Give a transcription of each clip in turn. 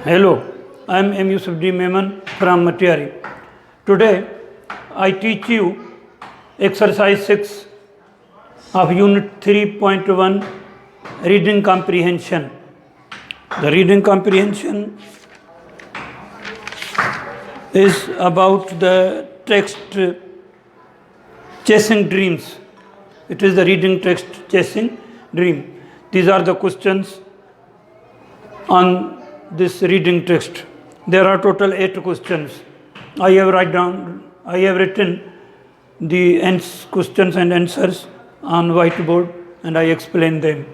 Hello, I am M. Yusuf D. Memon from Matiari. Today, I teach you exercise 6 of Unit 3.1 Reading Comprehension. The reading comprehension is about the text Chasing Dreams. It is the reading text Chasing Dream. These are the questions on this reading text. There are total 8 questions. I have written the questions and answers on whiteboard and I explain them.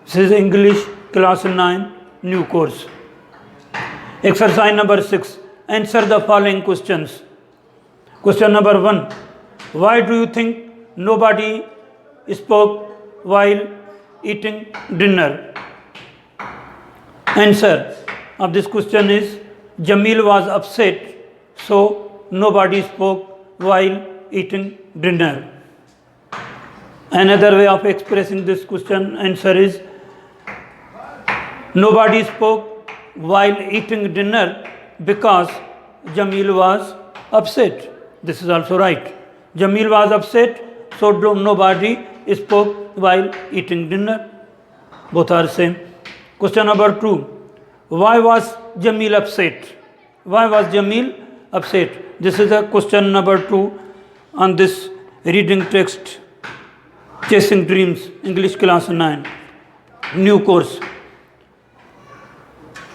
This is English class 9 new course. Exercise number 6. Answer the following questions. Question number 1. Why do you think nobody spoke while eating dinner? Answer of this question is Jamil was upset, so nobody spoke while eating dinner. Another way of expressing this question answer is nobody spoke while eating dinner because Jamil was upset. This is also right. Jamil was upset, so nobody spoke while eating dinner. Both are same. Question number 2. Why was Jamil upset? Why was Jamil upset? This is the question number 2 on this reading text Chasing Dreams, English class 9, new course.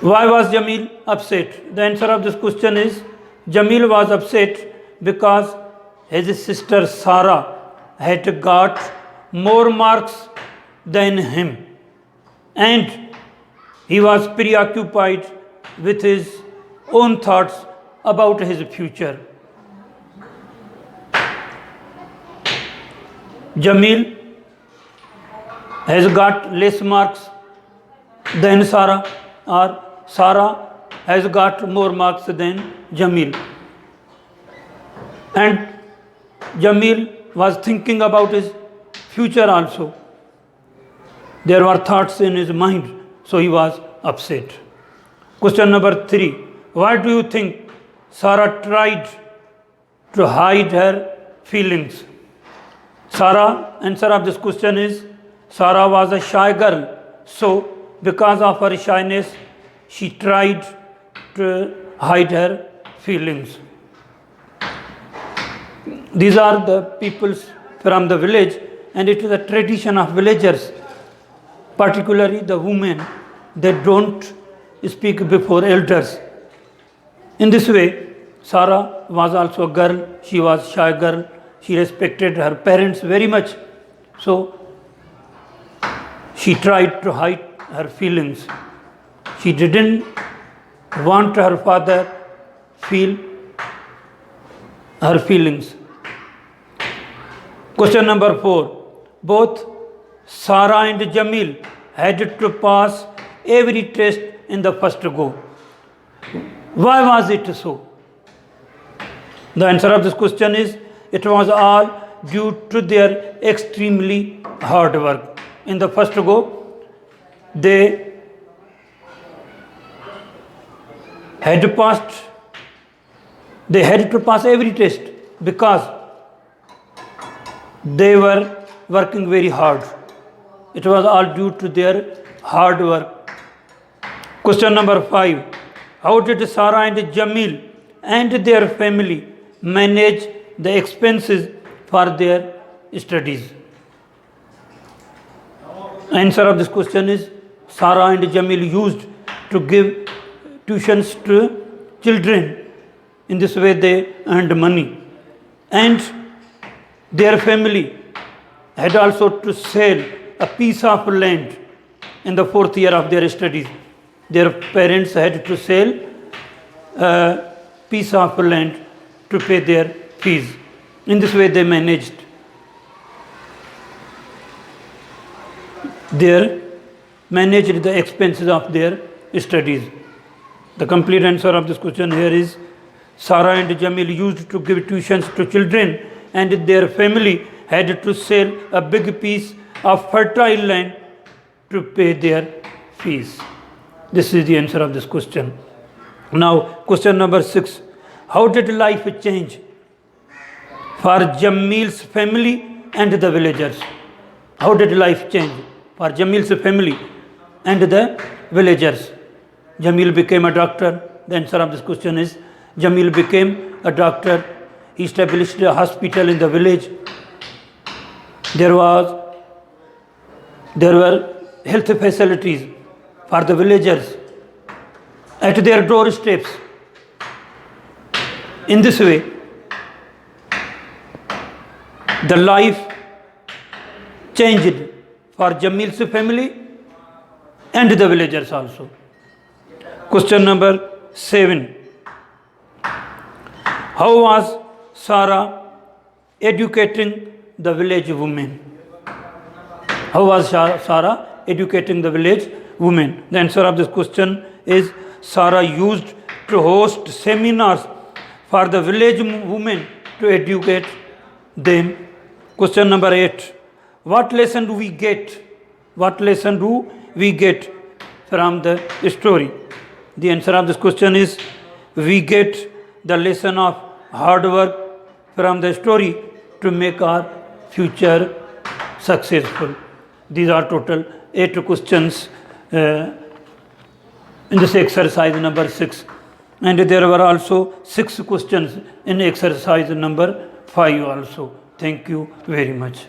Why was Jamil upset? The answer of this question is Jamil was upset because his sister Sarah had got more marks than him and he was preoccupied with his own thoughts about his future. Jamil has got less marks than Sarah, or Sarah has got more marks than Jamil. And Jamil was thinking about his future also. There were thoughts in his mind, so he was upset. Question number 3. Why do you think Sarah tried to hide her feelings? Answer of this question is Sarah was a shy girl, so because of her shyness, she tried to hide her feelings. These are the peoples from the village, and it is a tradition of villagers, particularly the women, they don't speak before elders. In this way, Sarah was also a girl, she was a shy girl, she respected her parents very much, so she tried to hide her feelings. She didn't want her father feel her feelings. Question number 4. Both Sarah and Jamil had to pass every test in the first go. Why was it so? The answer of this question is it was all due to their extremely hard work. In the first go, they had to pass every test because they were working very hard. It was all due to their hard work. Question number 5. How did Sarah and Jamil and their family manage the expenses for their studies? Answer of this question is Sarah and Jamil used to give tuitions to children. In this way they earned money. And their family had also to sell a piece of land in the 4th year of their studies. Their parents had to sell a piece of land to pay their fees. In this way they managed the expenses of their studies. The complete answer of this question here is Sarah and Jamil used to give tuitions to children and their family had to sell a big piece of fertile land to pay their fees. This is the answer of this question. Now, question number 6. How did life change for Jamil's family and the villagers? How did life change for Jamil's family and the villagers? Jamil became a doctor. The answer of this question is Jamil became a doctor. He established a hospital in the village. There were health facilities for the villagers at their doorsteps. In this way, the life changed for Jamil's family and the villagers also. Question number 7. How was Sarah educating the village women? How was Sarah educating the village women? The answer of this question is Sarah used to host seminars for the village women to educate them. Question number 8. What lesson do we get? What lesson do we get from the story? The answer of this question is we get the lesson of hard work from the story to make our future successful. These are total 8 questions in this exercise number 6. And there were also 6 questions in exercise number 5 also. Thank you very much.